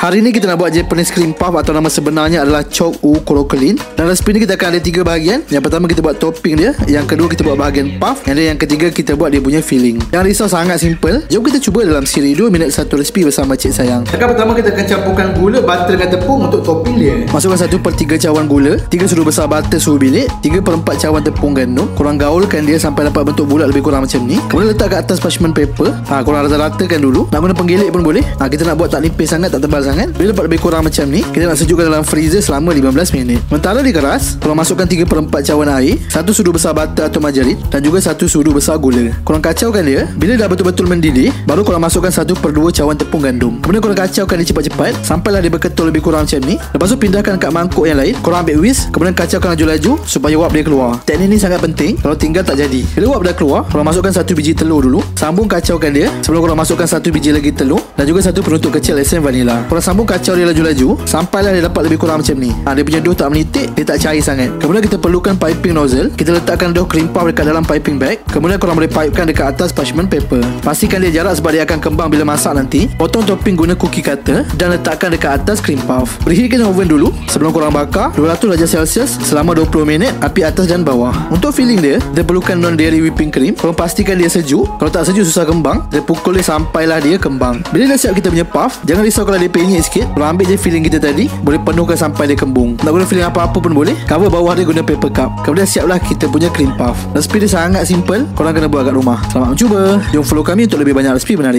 Hari ni kita nak buat Japanese cream puff atau nama sebenarnya adalah Choc U Croquelin. Dan resipi ni kita akan ada 3 bahagian. Yang pertama kita buat topping dia, yang kedua kita buat bahagian puff, dan yang ketiga kita buat dia punya filling. Jangan risau, sangat simple. Jom kita cuba dalam siri 2 minit 1 resipi bersama Cik Sayang. Langkah pertama kita akan campurkan gula, butter dengan tepung untuk topping dia. Masukkan 1/3 cawan gula, 3 sudu besar butter suhu bilik, 3/4 cawan tepung gandum. Korang gaulkan dia sampai dapat bentuk bulat lebih kurang macam ni. Kemudian letak kat atas parchment paper. Korang rata-ratakan dulu. Nak guna penggelik pun boleh. Kita nak buat tak nipis sangat, tak tebal sangat. Bila dapat lebih kurang macam ni, kita nak sejukkan dalam freezer selama 15 minit. Sementara dia keras, korang masukkan 3/4 cawan air, 1 sudu besar butter atau margarin, dan juga 1 sudu besar gula. Korang kacaukan dia. Bila dah betul-betul mendidih, baru korang masukkan 1/2 cawan tepung gandum. Kemudian korang kacaukan dia cepat-cepat sampailah dia berketul lebih kurang macam ni. Lepas tu pindahkan kat mangkuk yang lain. Korang ambil whisk, kemudian kacaukan laju-laju supaya wap dia keluar. Teknik ni sangat penting, kalau tinggal tak jadi. Bila wap dah keluar, korang masukkan 1 biji telur dulu. Sambung kacaukan dia sebelum korang masukkan 1 biji lagi telur, dan juga 1 penutup kecil esen vanila. Korang sambung kacau dia laju-laju sampailah dia dapat lebih kurang macam ni. Dia punya dough tak menitik, dia tak cair sangat. Kemudian kita perlukan piping nozzle. Kita letakkan dough cream puff dekat dalam piping bag. Kemudian korang boleh pipekan dekat atas parchment paper. Pastikan dia jarak sebab dia akan kembang bila masak nanti. Potong topping guna cookie cutter dan letakkan dekat atas cream puff. Preheatkan oven dulu sebelum korang bakar 200 darjah Celsius selama 20 minit, api atas dan bawah. Untuk filling dia, kita perlukan non-dairy whipping cream. Korang pastikan dia sejuk. Kalau tak sejuk susah kembang. Kita pukul dia sampailah dia kembang. Bila dah siap kita punya puff, jangan risau kalau dia penyek sikit. Korang ambil je filling kita tadi, boleh penuhkan sampai dia kembung. Nak guna filling apa-apa pun boleh. Cover bawah dia guna paper cup. Kemudian siaplah kita punya cream puff. Resipi dia sangat simple. Korang kena buat kat rumah. Selamat mencuba. Jom follow kami untuk lebih banyak resipi menarik.